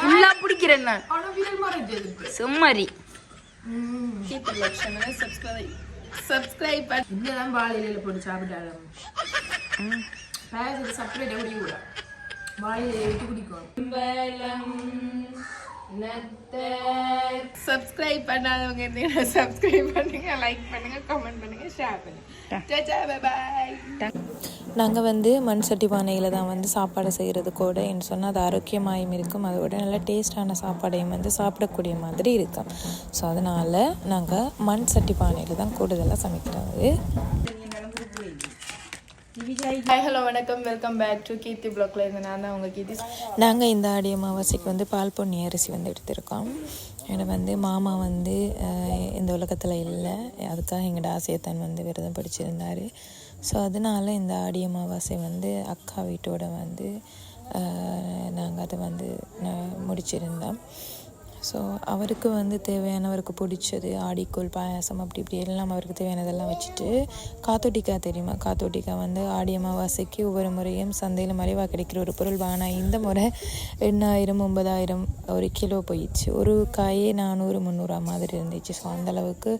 ஃபுல்லா பிடிக்கிறேன் நான் சும்மாரி சப்ஸ்கிரைப் பண்ணலாம் வாழையில போட்டு சாப்பிட்டாலும் செப்பரேட்டா குடிக்க கூட வாழையில விட்டு குடிக்கும் சப்ஸ்கிரைப் பண்ணாதவங்க சப்ஸ்கிரைப் பண்ணுங்க, லைக் பண்ணுங்க, கமெண்ட் பண்ணுங்க, ஷேர் பண்ணுங்க. பாய். நாங்கள் வந்து மண் சட்டி பானையில் தான் வந்து சாப்பாடு செய்கிறது கூட என்ன சொன்னால் அது ஆரோக்கியமாயும் இருக்கும், அதோட நல்ல டேஸ்டான சாப்பாடையும் வந்து சாப்பிடக்கூடிய மாதிரி இருக்கும். ஸோ அதனால் நாங்கள் மண் சட்டி பானையில் தான் கூடுதலாக சமைக்கிறது. ஹாய் ஹலோ வணக்கம், வெல்கம் பேக் டு கீர்த்தி ப்ளாக்ல இருந்து நான் தான் உங்கள் கீர்த்தி. நாங்கள் இந்த ஆடி அமாவாசைக்கு வந்து பால் பொன்னி அரிசி வந்து எடுத்திருக்கோம். எனக்கு வந்து மாமா வந்து இந்த உலகத்தில் இல்லை, அதுக்காக எங்களோட ஆசையத்தான் வந்து விரதம் படிச்சிருந்தார். ஸோ அதனால் இந்த ஆடி அமாவாசை வந்து அக்கா வீட்டோட வந்து நாங்கள் அதை வந்து முடிச்சிருந்தோம். ஸோ அவருக்கு வந்து தேவையானவருக்கு பிடிச்சது ஆடிக்கூழ் பாயாசம் அப்படி இப்படி எல்லாம் அவருக்கு தேவையானதெல்லாம் வச்சுட்டு காத்தோட்டிக்காய் தெரியுமா, காத்தோட்டிக்காய் வந்து ஆடி அமாவாசைக்கு ஒவ்வொரு முறையும் சந்தையில் மறைவாக கிடைக்கிற ஒரு பொருள். ஆனால் இந்த முறை 8,000 9,000 ஒரு கிலோ போயிடுச்சு. ஒரு காயே 400-300 மாதிரி இருந்துச்சு. ஸோ அந்தளவுக்கு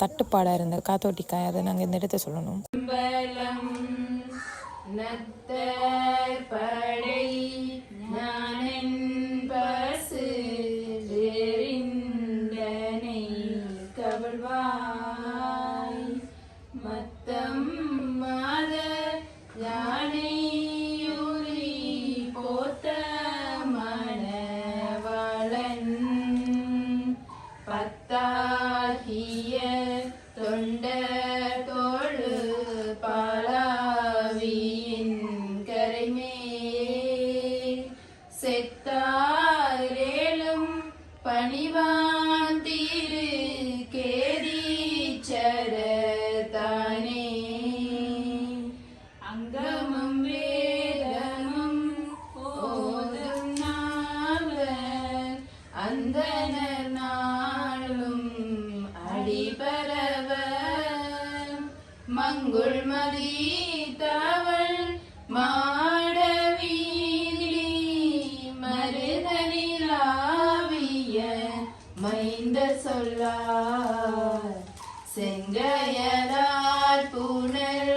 தட்டுப்பாடாக இருந்த காத்தோட்டிக்காய். அதை நாங்கள் இந்த இடத்த சொல்லணும். மத்தம் மாத யானையூரி போத்த மணவாளன் பத்தாகிய தொண்ட தோழு பாலாவியின் கரைமேல் செத்தாரேலும் பணிவான் தீரு கேதீச்சர மங்குள் மதி தவள் மாடவீதி மருதனிலாவிய மைந்த சொல்லார் செங்கையரார் புனல்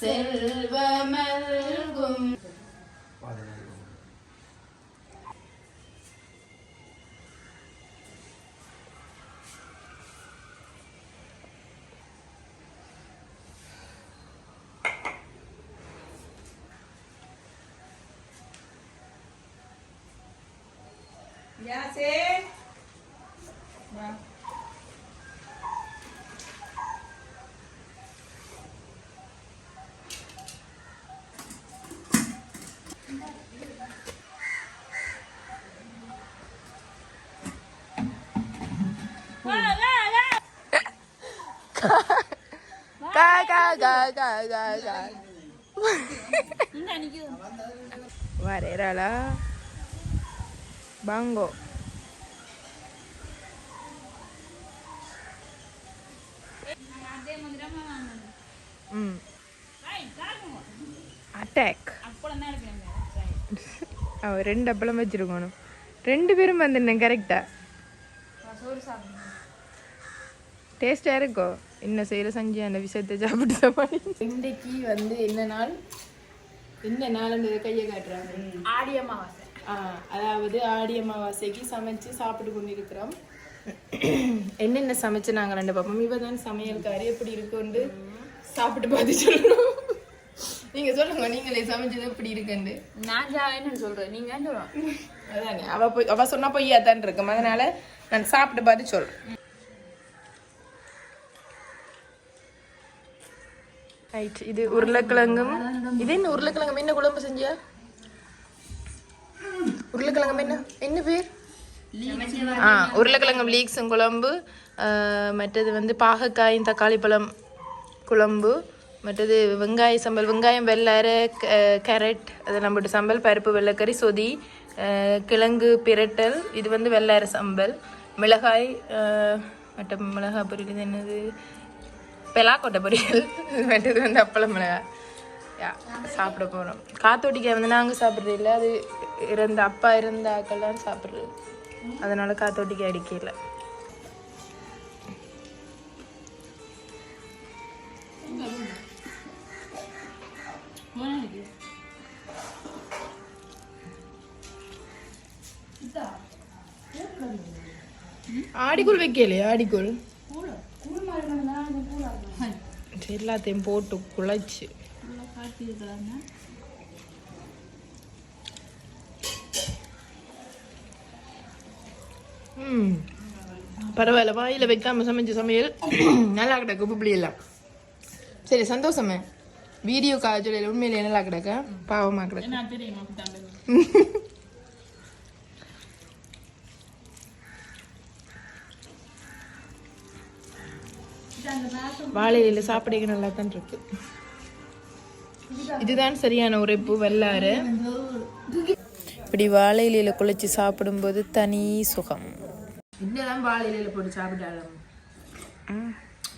செல்வமல்கும். யாசே வா வரேராளா பாங்கோ அட்டாக். அவ 2 அப்பளம் வச்சிருக்கணும். 2 பேரும் வந்துருந்தேன் கரெக்டா. டேஸ்டா இருக்கோ? இன்னும் செய்யற செஞ்சு அந்த விஷயத்தை சாப்பிட்டு சாப்பாடு. இன்றைக்கு வந்து என்ன நாள் கையை காட்டுறாங்க. ஆடி அமாவாசை. அதாவது ஆடி அமாவாசைக்கு சமைச்சு சாப்பிட்டு கொண்டு இருக்கிறோம். என்னென்ன சமைச்சு நாங்கள் 2 பாப்போம். இவ தான் சமையல்காரி. எப்படி இருக்குன்னு சாப்பிட்டு பார்த்து சொல்லணும். நீங்க சொல்லுங்க, நீங்களே சமைச்சது எப்படி இருக்குன்னு. நான் என்னன்னு சொல்றேன், நீங்க சொல்லுவோம். அதானே அவ சொன்னா பொய்யா தான் இருக்கும். அதனால நான் சாப்பிட்டு பார்த்து சொல்றேன். ரைட், இது உருளைக்கிழங்கும். இது என்ன உருளைக்கிழங்கு என்ன குழம்பு செஞ்சியா? உருளைக்கிழங்கு என்ன பேர்? உருளைக்கிழங்கு லீக்ஸும் குழம்பு. மற்றது வந்து பாகக்காயும் தக்காளி பழம் குழம்பு. மற்றது வெங்காய சம்பல், வெங்காயம் வெள்ளரை கேரட் அதெல்லாம் போட்டு சம்பல், பருப்பு வெள்ளைக்கறி சொதி, கிழங்கு பிரட்டல். இது வந்து வெள்ளரை சம்பல், மிளகாய் மற்ற மிளகாய் பொரியல். இது என்னது? பெலாக்கொட்டை பொரியல். மற்றது வந்து அப்பளம் மிளகாய். சாப்பிட போகிறோம். காத்தோட்டிக்காய் வந்து நாங்கள் சாப்பிட்றது இல்லை, அது அப்பா இருந்த ஆக்கெல்லாம் சாப்பிட்றது, அதனால் காத்தோட்டிக்காய் அடிக்கல. ஆடிக்குள் வைக்கலையே, ஆடிக்குள் எல்லாத்தையும் போட்டு குழைச்சு பரவாயில்ல, வாயில் வைக்காம சமைச்ச சமையல் நல்லா கிடக்கு. உப்பு எல்லாம் சரி, சந்தோஷமே. வீடியோ காஜல் உண்மையிலே நல்லா கிடக்க, பாவமா கிடக்கு. வாழையில சாப்பிட நல்லா தான் இருக்கு. இதுதான் சரியான உரைப்பு. வெள்ளாறு இப்படி வாழை இலையில குழைச்சி சாப்பிடும்போது தனி சுகம். இன்னதான் வாழை இலையில போட்டு சாப்பிட்டாலும்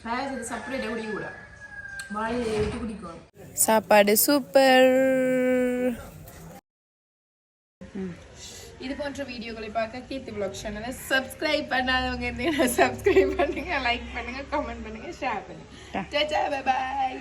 பாயசத்தை செப்பரேட்டாக குடிக்க கூட, வாழை இலையை விட்டு குடிக்கும். சாப்பாடு சூப்பர். இது போன்ற வீடியோக்களை பார்க்க கீர்த்தி விலாக் சேனலை சப்ஸ்கிரைப் பண்ணாதவங்க இருந்தீங்கன்னா சப்ஸ்கிரைப் பண்ணுங்க, லைக் பண்ணுங்க, கமெண்ட் பண்ணுங்க, ஷேர் பண்ணுங்க. Bye bye.